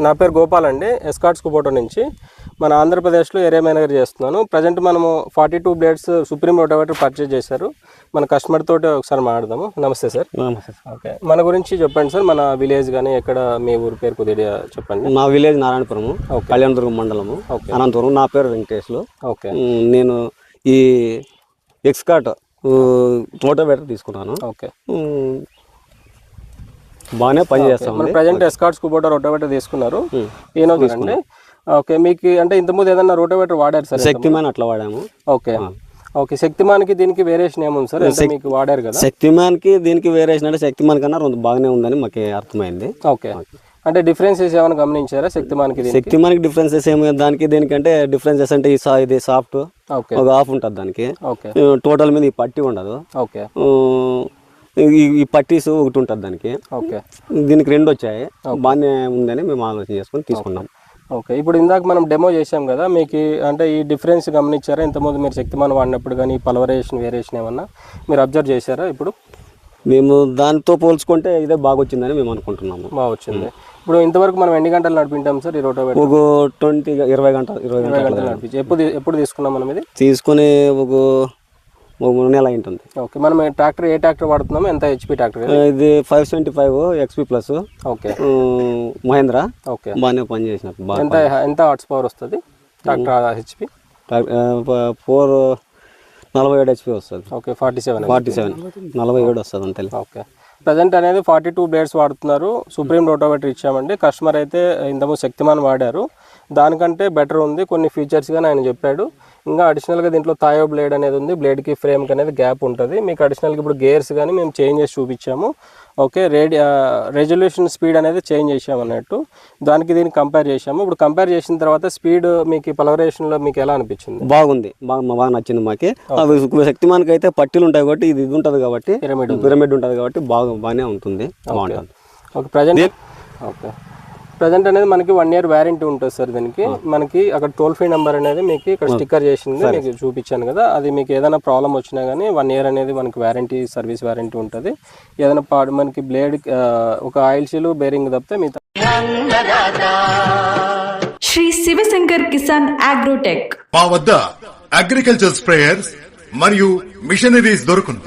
నా పేరు గోపాల్ అండి, ఎస్కార్ట్స్ కుబోటో నుంచి. మన ఆంధ్రప్రదేశ్లో ఏరియా మేనేజర్ చేస్తున్నాను. ప్రజెంట్ మనము 42 బ్లేడ్స్ సుప్రీం రోటోవేటర్ పర్చేజ్ చేశారు. మన కస్టమర్ తోటి ఒకసారి మాట్లాడదాము. నమస్తే సార్. నమస్తే. ఓకే, మన గురించి చెప్పండి సార్. మన విలేజ్ కానీ ఎక్కడ, మీ ఊరి పేరు కొద్దిగా చెప్పండి. నా విలేజ్ నారాయణపురము, కళ్యాణదుర్గం మండలము, అనంతపురం. నా పేరు వెంకటేశ్లు. ఓకే, నేను ఈ ఎక్స్కార్ట్ రోటోవేటర్ తీసుకున్నాను. ఓకే, బాగానే పని చేస్తాం. ప్రజెంట్ ఎస్కార్ట్స్ కుబోటో రోటోవేటర్ తీసుకున్నారు. ఏనవుతుందండి? ఓకే, మీకు అంటే ఇంతకుముందు ఏదన్నా రోటోవేటర్ వాడారు సార్? శక్తిమాన్ అట్లా వాడాము. ఓకే ఓకే, శక్తిమాన్కి దీనికి వేరియేషన్ ఏముంది సార్? మీకు వాడారు కదా. శక్తిమాన్కి దీనికి వేరియేషన్ అంటే శక్తిమాన్ కన్నా రెండు బాగానే ఉందని మాకు అర్థమైంది. ఓకే, అంటే డిఫరెన్సెస్ ఏమైనా గమనించారా శక్తిమాన్కి? శక్తిమాన్కి డిఫరెన్సెస్ ఏమి, దానికి దీనికంటే డిఫరెన్సెస్ అంటే ఇది సాఫ్ట్, ఒక ఆఫ్ ఉంటుంది దానికి. ఓకే, టోటల్ మీద ఈ పట్టి ఉండదు. ఓకే, ఈ పట్టీస్ ఒకటి ఉంటుంది దానికి. ఓకే, దీనికి రెండు వచ్చాయి, బాగానే ఉందని మేము ఆలోచన చేసుకొని తీసుకున్నాం. ఓకే, ఇప్పుడు ఇందాక మనం డెమో చేసాం కదా, మీకు అంటే ఈ డిఫరెన్స్ గమనించారా? ఇంతకుముందు మీరు శక్తిమాన్ వాడినప్పుడు కానీ పల్వరేషన్ వేరియేషన్ ఏమన్నా మీరు అబ్జర్వ్ చేశారా? ఇప్పుడు మేము దాంతో పోల్చుకుంటే ఇదే బాగా వచ్చిందని మేము అనుకుంటున్నాము. బాగా వచ్చింది. ఇప్పుడు ఇంతవరకు మనం ఎన్ని గంటలు నడిపింటాం సార్ ఈ రోటోవేటర్? ఒక 20 గంటలు నడిపించి. ఎప్పుడు తీసుకున్నాం మనం ఇది? తీసుకుని ఒక 3 నెలలు ఉంటుంది. ఓకే, మనం ట్రాక్టర్ ఏ ట్రాక్టర్ వాడుతున్నాము? ఎంత హెచ్పి ట్రాక్టర్ ఇది? 575 XP ప్లస్. ఓకే, మహేంద్ర. ఓకే, బాగానే పని చేసిన. ఎంత హార్స్ పవర్ వస్తుంది ట్రాక్టర్ హెచ్పి? 47 HP వస్తుంది. ఓకే, 47 47 వస్తుంది అంతే. ఓకే, ప్రజెంట్ అనేది 42 బ్లేడ్స్ వాడుతున్నారు. సుప్రీం రోటోవేటర్ ఇచ్చామండి. కస్టమర్ అయితే ఇంతకుముందు శక్తిమాన్ వాడారు, దానికంటే బెటర్ ఉంది కొన్ని ఫీచర్స్ కానీ ఆయన చెప్పాడు. ఇంకా అడిషనల్గా దీంట్లో తాయో బ్లేడ్ అనేది ఉంది. బ్లేడ్కి ఫ్రేమ్కి అనేది గ్యాప్ ఉంటుంది. మీకు అడిషనల్గా ఇప్పుడు గేర్స్ కానీ మేము చేంజ్ చేసి చూపించాము. ఓకే, రెజల్యూషన్ స్పీడ్ అనేది చేంజ్ చేసాము అన్నట్టు. దానికి దీనికి కంపేర్ చేసాము. ఇప్పుడు కంపేర్ చేసిన తర్వాత స్పీడ్ మీకు పల్వరేషన్లో మీకు ఎలా అనిపించింది? బాగుంది, బాగా నచ్చింది మాకు. శక్తిమాన్కి అయితే పట్టీలు ఉంటాయి కాబట్టి ఇది ఉంటుంది కాబట్టి, పిరమిడ్ ఉంటుంది కాబట్టి బాగానే ఉంటుంది, బాగుంటుంది. ఓకే, ప్రజెంట్ అనేది మనకి 1 year వ్యారంటీ ఉంటుంది సార్ దీనికి. మనకి అక్కడ టోల్ ఫ్రీ నెంబర్ అనేది మీకు ఇక్కడ స్టిక్కర్ చేసింది, మీకు చూపించాను కదా. అది మీకు ఏదైనా ప్రాబ్లం వచ్చినా కానీ 1 year అనేది మనకి వ్యారంటీ, సర్వీస్ వ్యారంటీ ఉంటుంది. ఏదైనా మనకి బ్లేడ్ ఒక ఆయిల్ సీలు బేరింగ్ తప్పితే మిగతా. శ్రీ శివశంకర్ కిసాన్ అగ్రోటెక్. మా వద్ద అగ్రికల్చర్ స్ప్రేయర్స్ మరియు మిషనరీస్ దొరుకును.